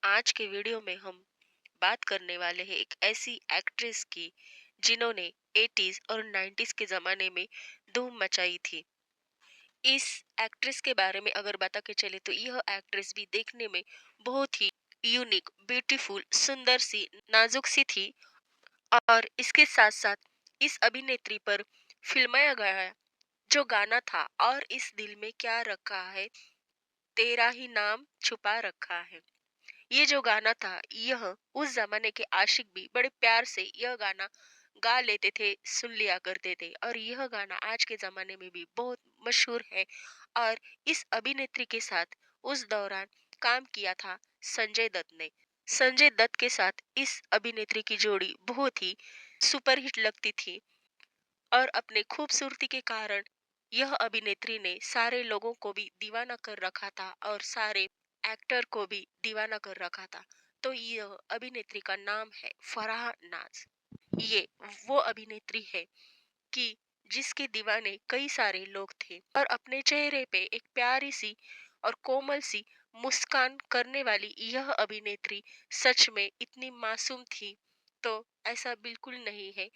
आज के वीडियो में हम बात करने वाले हैं एक ऐसी एक्ट्रेस की जिन्होंने 80s और 90s के ज़माने में धूम मचाई थी। इस एक्ट्रेस के बारे में अगर बता के चले तो यह एक्ट्रेस भी देखने में बहुत ही यूनिक, ब्यूटीफुल, सुंदर सी, नाजुक सी थी। और इसके साथ साथ इस अभिनेत्री पर फिल्माया गया जो गाना था, और इस दिल में क्या रखा है, तेरा ही नाम छुपा रखा है। ये जो गाना था, यह उस जमाने के आशिक भी बड़े प्यार से यह गाना गा लेते थे, सुन लिया करते थे, और यह गाना आज के जमाने में भी बहुत मशहूर है। और इस अभिनेत्री के साथ उस दौरान काम किया था संजय दत्त ने। संजय दत्त के साथ इस अभिनेत्री की जोड़ी बहुत ही सुपरहिट लगती थी, और अपने खूबसूरती के कारण यह अभिनेत्री ने सारे लोगों को भी दीवाना कर रखा था, और सारे एक्टर को भी दीवाना कर रखा था। तो यह अभिनेत्री का नाम है फराह नाज। ये वो अभिनेत्री है कि जिसके दीवाने कई सारे लोग थे, और अपने चेहरे पे एक प्यारी सी और कोमल सी मुस्कान करने वाली यह अभिनेत्री सच में इतनी मासूम थी तो ऐसा बिल्कुल नहीं है,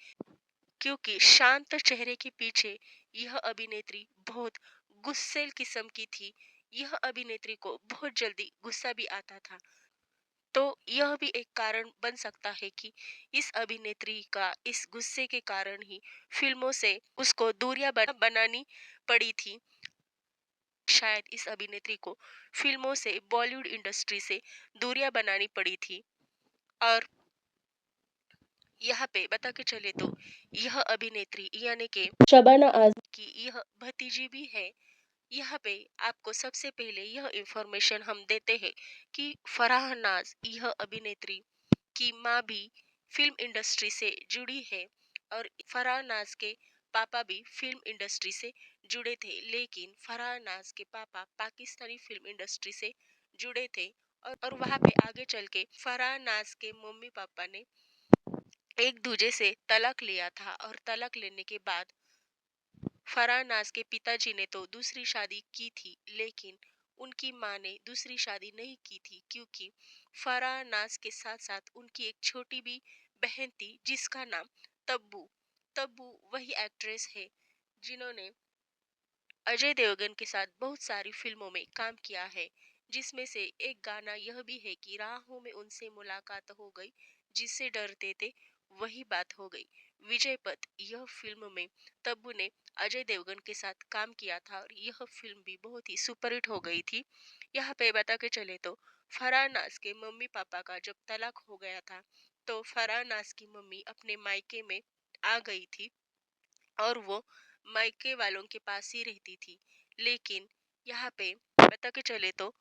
क्योंकि शांत चेहरे के पीछे यह अभिनेत्री बहुत गुस्सैल किस्म की थी। यह अभिनेत्री को बहुत जल्दी गुस्सा भी आता था। तो यह भी एक कारण बन सकता है कि इस अभिनेत्री का इस गुस्से के कारण ही फिल्मों से उसको दूरियां बनानी पड़ी थी। शायद इस अभिनेत्री को फिल्मों से, बॉलीवुड इंडस्ट्री से दूरियां बनानी पड़ी थी। और यहाँ पे बता के चले तो यह अभिनेत्री यानी कि शबाना आजमी की यह भतीजी भी है। यहाँ पे आपको सबसे पहले यह इंफॉर्मेशन हम देते हैं कि फराह नाज यह अभिनेत्री की माँ भी फिल्म इंडस्ट्री से जुड़ी है, और फराह नाज के पापा भी फिल्म इंडस्ट्री से जुड़े थे, लेकिन फराह नाज के पापा पाकिस्तानी फिल्म इंडस्ट्री से जुड़े थे। और वहाँ पे आगे चल के फराह नाज के मम्मी पापा ने एक दूजे से तलाक लिया था, और तलाक लेने के बाद फराह नाज के पिताजी ने तो दूसरी शादी की थी, लेकिन उनकी माँ ने दूसरी शादी नहीं की थी, क्योंकि फराह नाज के साथ साथ उनकी एक छोटी भी बहन थी जिसका नाम तब्बू। तब्बू वही एक्ट्रेस है जिन्होंने अजय देवगन के साथ बहुत सारी फिल्मों में काम किया है, जिसमें से एक गाना यह भी है कि राहों में उनसे मुलाकात हो गई, जिससे डरते थे वही बात हो गई। विजय पथ यह फिल्म में तब्बू ने अजय देवगन के साथ काम किया था, और यह फिल्म भी बहुत ही सुपरहिट हो गई थी। यहाँ पे बता के चले तो फराह नाज के मम्मी पापा का जब तलाक हो गया था, तो फराह नाज की मम्मी अपने मायके में आ गई थी, और वो मायके वालों के पास ही रहती थी। लेकिन यहाँ पे बता के चले तो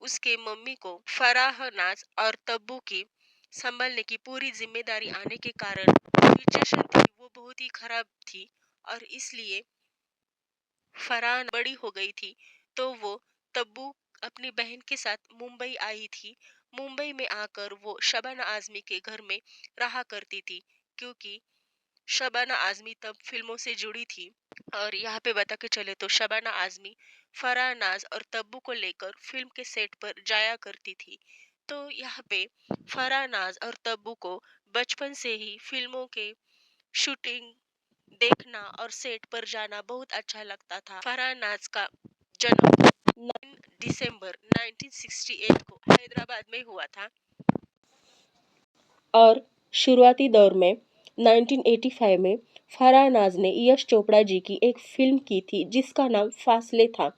उसके मम्मी को फराह नाज और तब्बू की संभालने की पूरी जिम्मेदारी आने के कारण सिचुएशन थी वो बहुत ही खराब थी, और इसलिए फराह बड़ी हो गई थी, तो वो तब्बू अपनी बहन के साथ मुंबई आई थी। मुंबई में आकर वो शबाना आजमी के घर में रहा करती थी, क्योंकि शबाना आजमी तब फिल्मों से जुड़ी थी। और यहाँ पे बता के चले तो शबाना आजमी फराह नाज और तब्बू को लेकर फिल्म के सेट पर जाया करती थी। तो यहाँ पे फराह नाज और तब्बू को बचपन से ही फिल्मों के शूटिंग देखना और सेट पर जाना बहुत अच्छा लगता था। फराह नाज का जन्म 9 दिसंबर 1968 को हैदराबाद में हुआ था, और शुरुआती दौर में 1985 में फराह नाज ने यश चोपड़ा जी की एक फिल्म की थी जिसका नाम फासले था।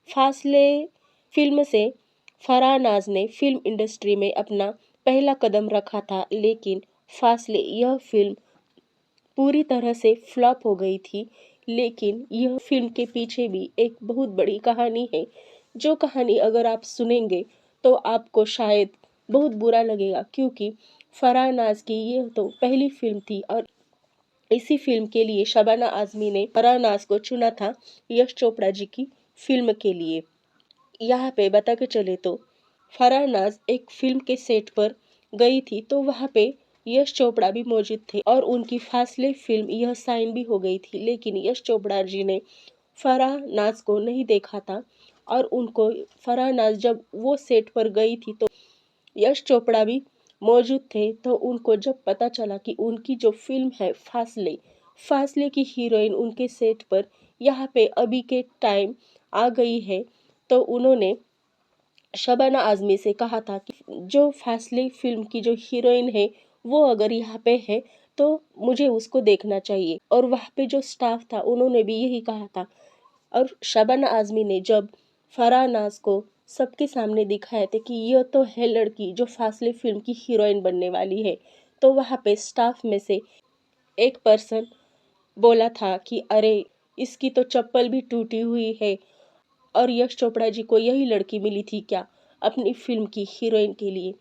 फासले फिल्म से फराह नाज ने फिल्म इंडस्ट्री में अपना पहला कदम रखा था, लेकिन फासले यह फिल्म पूरी तरह से फ्लॉप हो गई थी। लेकिन यह फिल्म के पीछे भी एक बहुत बड़ी कहानी है, जो कहानी अगर आप सुनेंगे तो आपको शायद बहुत बुरा लगेगा, क्योंकि फराह नाज की यह तो पहली फिल्म थी, और इसी फिल्म के लिए शबाना आजमी ने फराह नाज को चुना था यश चोपड़ा जी की फिल्म के लिए। यहाँ पे बता के चले तो फराह नाज एक फिल्म के सेट पर गई थी, तो वहाँ पे यश चोपड़ा भी मौजूद थे, और उनकी फासले फिल्म यह साइन भी हो गई थी। लेकिन यश चोपड़ा जी ने फराह नाज को नहीं देखा था, और उनको फराह नाज जब वो सेट पर गई थी तो यश चोपड़ा भी मौजूद थे। तो उनको जब पता चला कि उनकी जो फ़िल्म है फासले, फासले की हीरोइन उनके सेट पर यहाँ पे अभी के टाइम आ गई है, तो उन्होंने शबाना आज़मी से कहा था कि जो फासले फ़िल्म की जो हीरोइन है वो अगर यहाँ पे है तो मुझे उसको देखना चाहिए। और वहाँ पे जो स्टाफ था उन्होंने भी यही कहा था। और शबाना आज़मी ने जब फराह नाज को सबके सामने दिखाया था कि यह तो है लड़की जो फासले फ़िल्म की हीरोइन बनने वाली है, तो वहाँ पे स्टाफ में से एक पर्सन बोला था कि अरे इसकी तो चप्पल भी टूटी हुई है, और यश चोपड़ा जी को यही लड़की मिली थी क्या अपनी फिल्म की हीरोइन के लिए।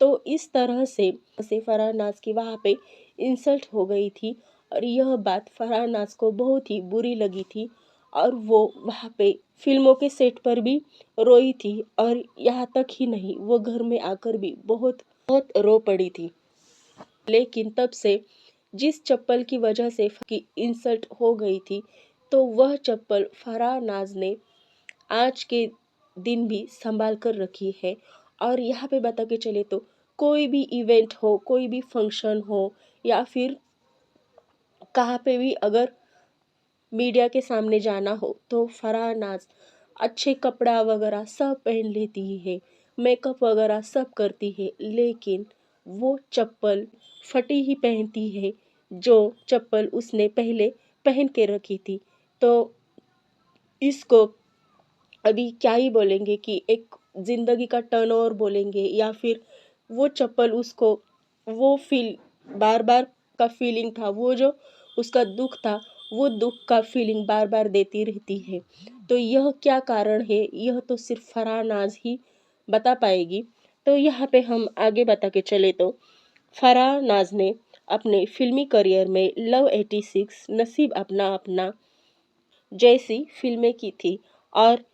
तो इस तरह से फरहान नाज की वहाँ पे इंसल्ट हो गई थी, और यह बात फरहान नाज को बहुत ही बुरी लगी थी, और वो वहाँ पे फिल्मों के सेट पर भी रोई थी, और यहाँ तक ही नहीं वो घर में आकर भी बहुत बहुत रो पड़ी थी। लेकिन तब से जिस चप्पल की वजह से की इंसल्ट हो गई थी, तो वह चप्पल फरहान नाज ने आज के दिन भी संभाल कर रखी है। और यहाँ पे बता के चले तो कोई भी इवेंट हो, कोई भी फंक्शन हो, या फिर कहाँ पे भी अगर मीडिया के सामने जाना हो, तो फरहान नाज अच्छे कपड़ा वगैरह सब पहन लेती है, मेकअप वगैरह सब करती है, लेकिन वो चप्पल फटी ही पहनती है जो चप्पल उसने पहले पहन के रखी थी। तो इसको अभी क्या ही बोलेंगे कि एक ज़िंदगी का टर्नओवर बोलेंगे, या फिर वो चप्पल उसको वो फील बार-बार का फीलिंग था, वो जो उसका दुःख था, वो दुःख का फीलिंग बार-बार देती रहती है। तो यह क्या कारण है, यह तो सिर्फ़ फरहान नाज़ ही बता पाएगी। तो यहाँ पे हम आगे बता के चले तो फरहान नाज़ ने अपने फ़िल्मी करियर में लव 86, नसीब अपना अपना जैसी फ़िल्में की थी, और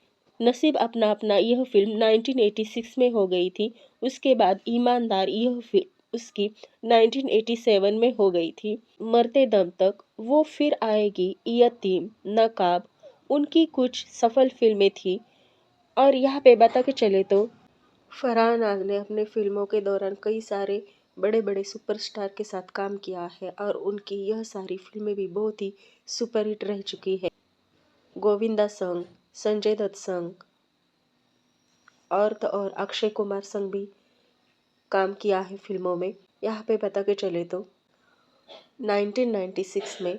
नसीब अपना अपना यह फ़िल्म 1986 में हो गई थी। उसके बाद ईमानदार यह फ़िल्म उसकी 1987 में हो गई थी। मरते दम तक, वो फिर आएगी, यतीम, नकाब उनकी कुछ सफल फ़िल्में थी। और यहाँ पे बता के चले तो फरहान नाज़ ने अपने फ़िल्मों के दौरान कई सारे बड़े-बड़े सुपरस्टार के साथ काम किया है, और उनकी यह सारी फ़िल्में भी बहुत ही सुपरहिट रह चुकी है। गोविंदा संग, संजय दत्त संग, और तो और अक्षय कुमार संग भी काम किया है फिल्मों में। यहाँ पे बता के चले तो 1996 में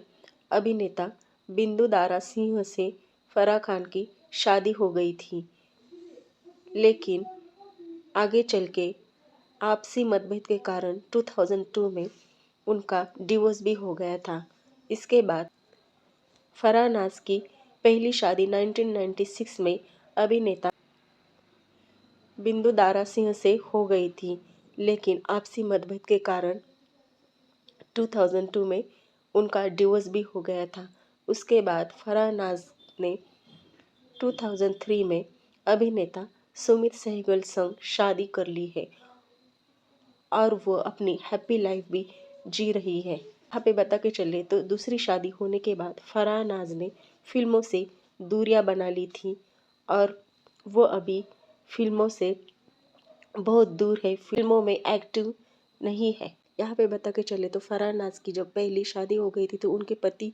अभिनेता बिंदु दारा सिंह से फराह खान की शादी हो गई थी, लेकिन आगे चल के आपसी मतभेद के कारण 2002 में उनका डिवोर्स भी हो गया था। इसके बाद फराह नाज की पहली शादी 1996 में अभिनेता बिंदु दारा सिंह से हो गई थी, लेकिन आपसी मतभेद के कारण 2002 में उनका डिवोर्स भी हो गया था। उसके बाद फराह नाज ने 2003 में अभिनेता सुमित सहगल संग शादी कर ली है, और वो अपनी हैप्पी लाइफ भी जी रही है। यहाँ पे बता के चले तो दूसरी शादी होने के बाद फराह नाज ने फिल्मों से दूरियां बना ली थी, और वो अभी फिल्मों से बहुत दूर है, फिल्मों में एक्टिव नहीं है। यहाँ पे बता के चले तो फरहान नाज की जब पहली शादी हो गई थी, तो उनके पति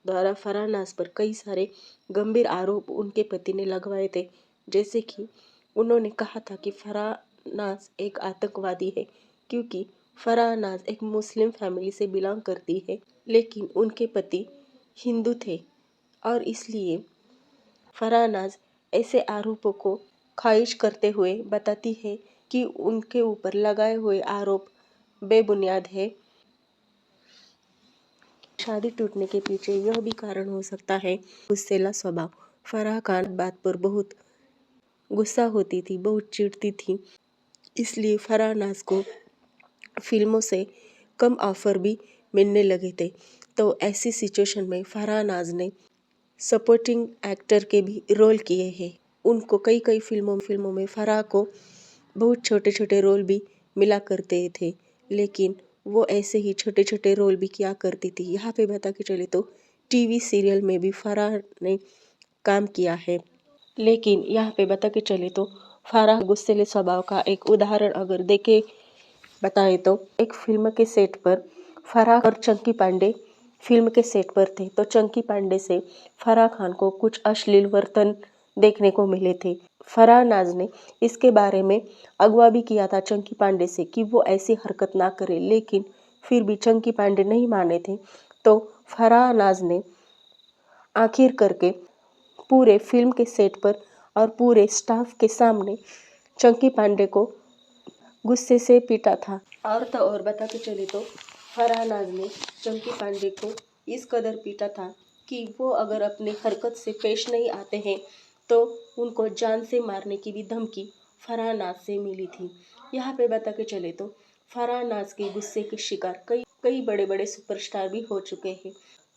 द्वारा फरहान नाज पर कई सारे गंभीर आरोप उनके पति ने लगवाए थे। जैसे कि उन्होंने कहा था कि फरहान नाज एक आतंकवादी है, क्योंकि फरहान नाज एक मुस्लिम फैमिली से बिलोंग करती है, लेकिन उनके पति हिंदू थे, और इसलिए फरहान नाज ऐसे आरोपों को खारिज करते हुए बताती है कि उनके ऊपर लगाए हुए आरोप बेबुनियाद है। शादी टूटने के पीछे यह भी कारण हो सकता है गुस्सैला स्वभाव। फराह खान बात पर बहुत गुस्सा होती थी, बहुत चिढ़ती थी, इसलिए फराह नाज को फिल्मों से कम ऑफर भी मिलने लगे थे। तो ऐसी सिचुएशन में फराह नाज ने सपोर्टिंग एक्टर के भी रोल किए हैं। उनको कई कई फिल्मों में फराह को बहुत छोटे छोटे रोल भी मिला करते थे, लेकिन वो ऐसे ही छोटे छोटे रोल भी किया करती थी। यहाँ पे बता के चले तो टीवी सीरियल में भी फराह ने काम किया है, लेकिन यहाँ पे बता के चले तो फराह गुस्सैले स्वभाव का एक उदाहरण अगर देखे बताएं तो एक फिल्म के सेट पर फराह और चंकी पांडे फिल्म के सेट पर थे तो चंकी पांडे से फराह खान को कुछ अश्लील वर्तन देखने को मिले थे। फराह नाज ने इसके बारे में अगवा भी किया था चंकी पांडे से कि वो ऐसी हरकत ना करे, लेकिन फिर भी चंकी पांडे नहीं माने थे। तो फराह नाज ने आखिर करके पूरे फिल्म के सेट पर और पूरे स्टाफ के सामने चंकी पांडे को गुस्से से पीटा था। और तो और बताते चले तो फराह नाज ने चंकी पांडे को इस कदर पीटा था कि वो अगर अपनी हरकत से पेश नहीं आते हैं तो उनको जान से मारने की भी धमकी फराह नाज से मिली थी। यहाँ पे बता के चले तो फराह नाज के गुस्से के शिकार कई कई बड़े बड़े सुपरस्टार भी हो चुके हैं।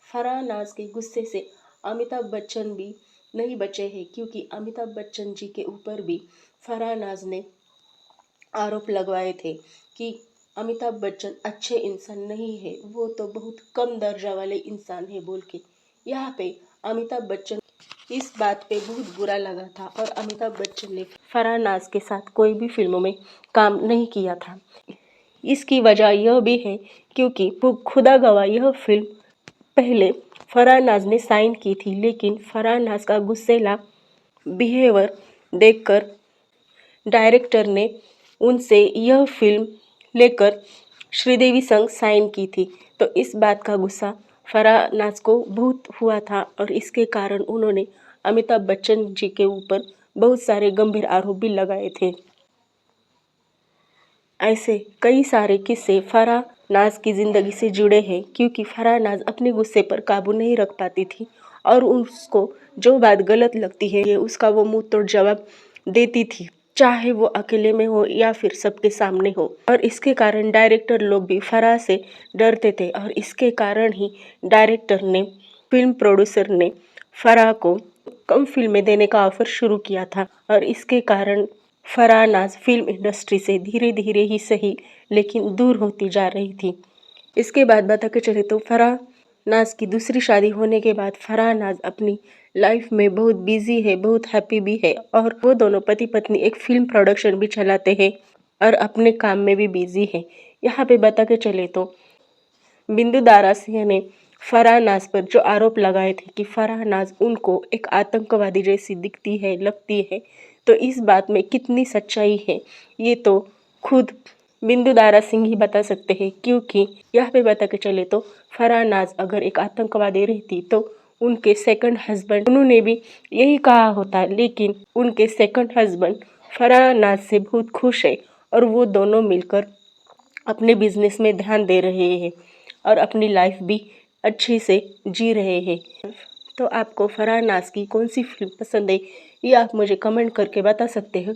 फराह नाज के गुस्से से अमिताभ बच्चन भी नहीं बचे हैं, क्योंकि अमिताभ बच्चन जी के ऊपर भी फराह नाज ने आरोप लगवाए थे कि अमिताभ बच्चन अच्छे इंसान नहीं है, वो तो बहुत कम दर्जा वाले इंसान है बोल के। यहाँ पे अमिताभ बच्चन इस बात पे बहुत बुरा लगा था और अमिताभ बच्चन ने फराह नाज के साथ कोई भी फिल्मों में काम नहीं किया था। इसकी वजह यह भी है क्योंकि वो खुदा गवाह यह फिल्म पहले फराह नाज ने साइन की थी, लेकिन फराह नाज का गुस्सेला बिहेवियर देखकर डायरेक्टर ने उनसे यह फिल्म लेकर श्रीदेवी संग साइन की थी। तो इस बात का गुस्सा फराह नाज को बहुत हुआ था और इसके कारण उन्होंने अमिताभ बच्चन जी के ऊपर बहुत सारे गंभीर आरोप भी लगाए थे। ऐसे कई सारे किस्से फराह नाज की ज़िंदगी से जुड़े हैं, क्योंकि फराह नाज अपने गुस्से पर काबू नहीं रख पाती थी और उसको जो बात गलत लगती है ये उसका वो मुंह तोड़ जवाब देती थी, चाहे वो अकेले में हो या फिर सबके सामने हो। और इसके कारण डायरेक्टर लोग भी फराह से डरते थे और इसके कारण ही डायरेक्टर ने फिल्म प्रोड्यूसर ने फराह को कम फिल्में देने का ऑफर शुरू किया था और इसके कारण फराह नाज फिल्म इंडस्ट्री से धीरे धीरे ही सही लेकिन दूर होती जा रही थी। इसके बाद बता के चले तो फराह नाज की दूसरी शादी होने के बाद फराह नाज अपनी लाइफ में बहुत बिजी है, बहुत हैप्पी भी है और वो दोनों पति पत्नी एक फिल्म प्रोडक्शन भी चलाते हैं और अपने काम में भी बिजी है। यहाँ पे बता के चले तो बिंदु दारा सिंह ने फराह नाज पर जो आरोप लगाए थे कि फराह नाज उनको एक आतंकवादी जैसी दिखती है, लगती है, तो इस बात में कितनी सच्चाई है ये तो खुद बिंदु दारा सिंह ही बता सकते हैं। क्योंकि यहाँ पे बता के चले तो फराह नाज अगर एक आतंकवादी रहती तो उनके सेकंड हस्बैंड उन्होंने भी यही कहा होता, लेकिन उनके सेकंड हस्बैंड फराह नाज से बहुत खुश है और वो दोनों मिलकर अपने बिजनेस में ध्यान दे रहे हैं और अपनी लाइफ भी अच्छे से जी रहे हैं। तो आपको फराह नाज की कौन सी फिल्म पसंद है ये आप मुझे कमेंट करके बता सकते हैं।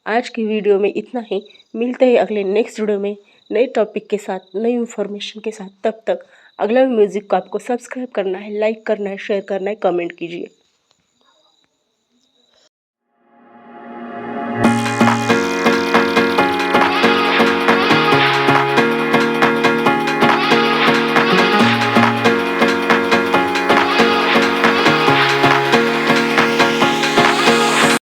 आज की वीडियो में इतना ही, मिलते हैं अगले नेक्स्ट वीडियो में नए टॉपिक के साथ, नई इन्फॉर्मेशन के साथ। तब तक अगला म्यूजिक को आपको सब्सक्राइब करना है, लाइक करना है, शेयर करना है, कमेंट कीजिए।